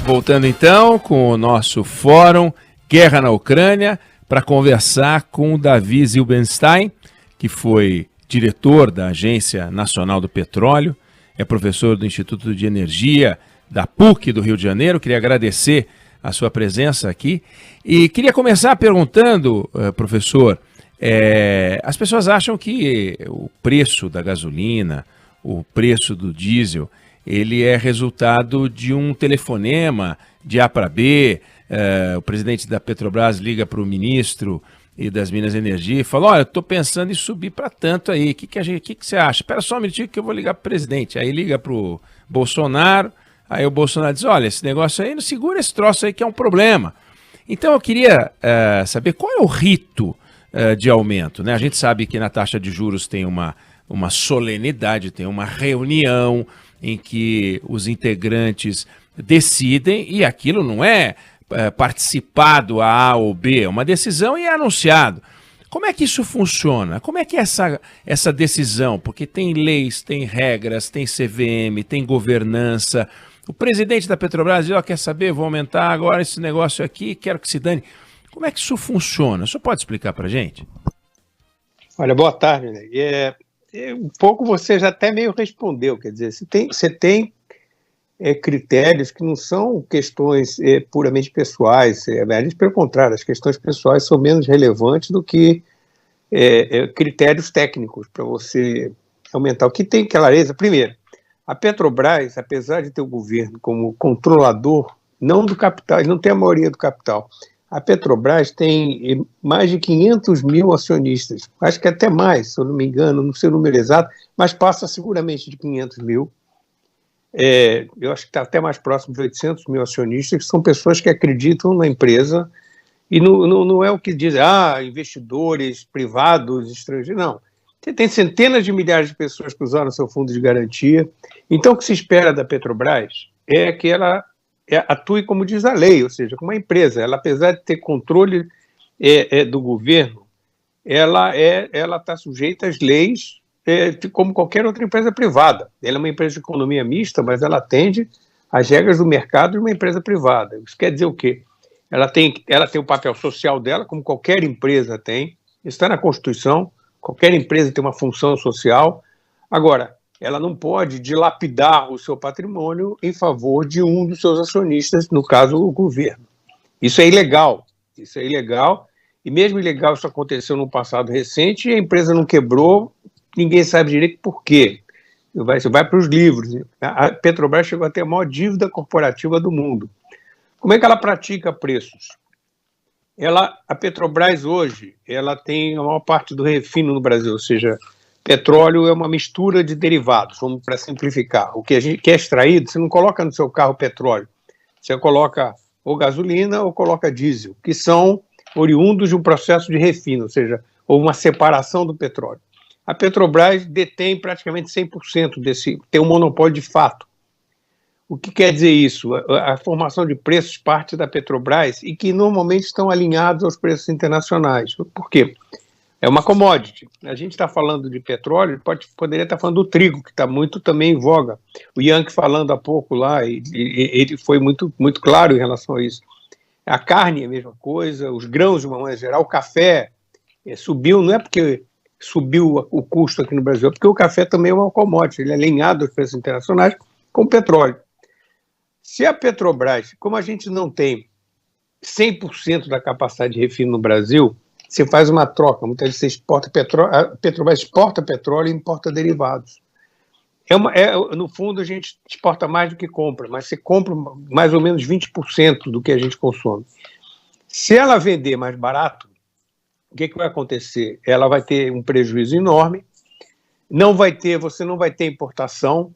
Voltando então com o nosso fórum Guerra na Ucrânia para conversar com o Davi Zilbenstein, que foi diretor da Agência Nacional do Petróleo, é professor do Instituto de Energia da PUC do Rio de Janeiro. Queria agradecer a sua presença aqui e queria começar perguntando, professor, as pessoas acham que o preço da gasolina, o preço do diesel, ele é resultado de um telefonema de A para B. O presidente da Petrobras liga para o ministro e das Minas e Energia e fala: olha, estou pensando em subir para tanto aí, o que você acha? Espera só um minutinho que eu vou ligar para o presidente. Aí liga para o Bolsonaro, aí o Bolsonaro diz: olha, esse negócio aí, não segura esse troço aí que é um problema. Então eu queria saber qual é o rito de aumento, né? A gente sabe que na taxa de juros tem uma solenidade, tem uma reunião em que os integrantes decidem, e aquilo não é participado A ou B, é uma decisão e é anunciado. Como é que isso funciona? Como é que é essa decisão? Porque tem leis, tem regras, tem CVM, tem governança. O presidente da Petrobras diz: quer saber, vou aumentar agora esse negócio aqui, quero que se dane. Como é que isso funciona? O senhor pode explicar para a gente? Olha, boa tarde, né? Um pouco você já até meio respondeu, quer dizer, você tem critérios que não são questões puramente pessoais, pelo contrário, as questões pessoais são menos relevantes do que critérios técnicos para você aumentar. O que tem clareza, primeiro, a Petrobras, apesar de ter o governo como controlador, não do capital, não tem a maioria do capital, a Petrobras tem mais de 500 mil acionistas, acho que até mais, se eu não me engano, não sei o número exato, mas passa seguramente de 500 mil. Eu acho que está até mais próximo de 800 mil acionistas, que são pessoas que acreditam na empresa, e não é o que dizem, investidores privados, estrangeiros, não. Você tem centenas de milhares de pessoas que usaram seu fundo de garantia. Então, o que se espera da Petrobras é que ela atue como diz a lei, ou seja, como uma empresa. Ela, apesar de ter controle do governo, ela está sujeita às leis como qualquer outra empresa privada. Ela é uma empresa de economia mista, mas ela atende às regras do mercado de uma empresa privada. Isso quer dizer o quê? Ela tem o papel social dela, como qualquer empresa tem. Isso está na Constituição. Qualquer empresa tem uma função social. Agora, ela não pode dilapidar o seu patrimônio em favor de um dos seus acionistas, no caso, o governo. Isso é ilegal. E mesmo ilegal, isso aconteceu no passado recente, e a empresa não quebrou, ninguém sabe direito por quê. Você vai para os livros. A Petrobras chegou a ter a maior dívida corporativa do mundo. Como é que ela pratica preços? A Petrobras hoje, ela tem a maior parte do refino no Brasil, ou seja, petróleo é uma mistura de derivados, vamos para simplificar. O que é extraído, você não coloca no seu carro petróleo, você coloca ou gasolina ou coloca diesel, que são oriundos de um processo de refino, ou seja, ou uma separação do petróleo. A Petrobras detém praticamente 100% tem um monopólio de fato. O que quer dizer isso? A formação de preços parte da Petrobras e que normalmente estão alinhados aos preços internacionais. Por quê? É uma commodity. A gente está falando de petróleo, poderia estar falando do trigo, que está muito também em voga. O Yankee falando há pouco lá, ele foi muito, muito claro em relação a isso. A carne é a mesma coisa, os grãos de uma maneira geral, o café subiu, não é porque subiu o custo aqui no Brasil, é porque o café também é uma commodity, ele é alinhado aos preços internacionais com o petróleo. Se a Petrobras, como a gente não tem 100% da capacidade de refino no Brasil, você faz uma troca, muitas vezes você exporta petróleo, a Petrobras exporta petróleo e importa derivados. No fundo, a gente exporta mais do que compra, mas você compra mais ou menos 20% do que a gente consome. Se ela vender mais barato, o que vai acontecer? Ela vai ter um prejuízo enorme, você não vai ter importação,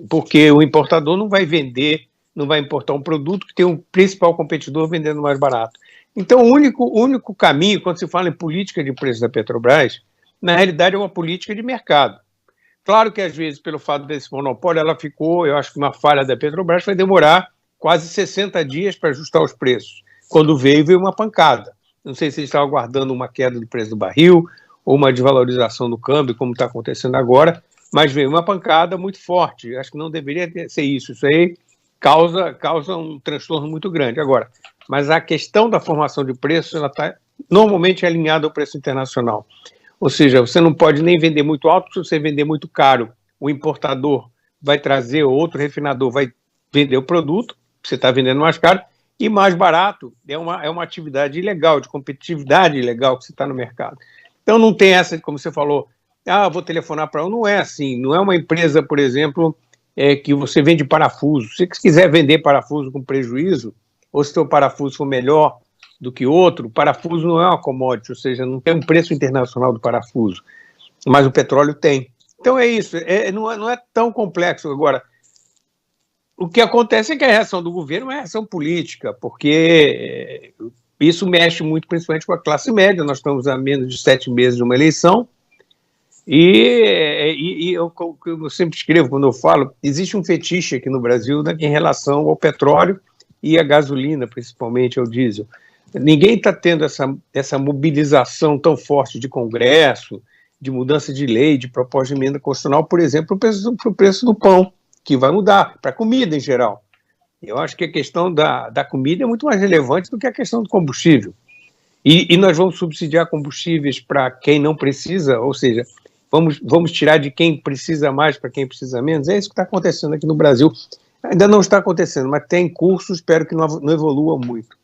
porque o importador não vai importar um produto que tem um principal competidor vendendo mais barato. Então, o único caminho, quando se fala em política de preço da Petrobras, na realidade é uma política de mercado. Claro que, às vezes, pelo fato desse monopólio, eu acho que uma falha da Petrobras vai demorar quase 60 dias para ajustar os preços. Quando veio uma pancada. Não sei se eles estavam aguardando uma queda do preço do barril ou uma desvalorização do câmbio, como está acontecendo agora, mas veio uma pancada muito forte. Acho que não deveria ser isso. Isso aí causa um transtorno muito grande. Agora, mas a questão da formação de preço, ela está normalmente alinhada ao preço internacional. Ou seja, você não pode nem vender muito alto, se você vender muito caro, o importador vai trazer, outro refinador vai vender o produto, você está vendendo mais caro, e mais barato é uma atividade ilegal, de competitividade ilegal que você está no mercado. Então não tem essa, como você falou, vou telefonar para um, não é assim, não é uma empresa, por exemplo, que você vende parafuso. Se você quiser vender parafuso com prejuízo, ou se o seu parafuso for melhor do que outro, parafuso não é uma commodity, ou seja, não tem um preço internacional do parafuso, mas o petróleo tem. Então é isso, não é tão complexo. Agora, o que acontece é que a reação do governo é uma reação política, porque isso mexe muito, principalmente com a classe média. Nós estamos a menos de 7 meses de uma eleição, e eu sempre escrevo, quando eu falo, existe um fetiche aqui no Brasil, né, em relação ao petróleo e à gasolina, principalmente ao diesel. Ninguém está tendo essa mobilização tão forte de Congresso, de mudança de lei, de proposta de emenda constitucional, por exemplo, para o preço do pão, que vai mudar, para a comida em geral. Eu acho que a questão da comida é muito mais relevante do que a questão do combustível. E nós vamos subsidiar combustíveis para quem não precisa, ou seja, vamos tirar de quem precisa mais para quem precisa menos. É isso que está acontecendo aqui no Brasil. Ainda não está acontecendo, mas tem curso, espero que não evolua muito.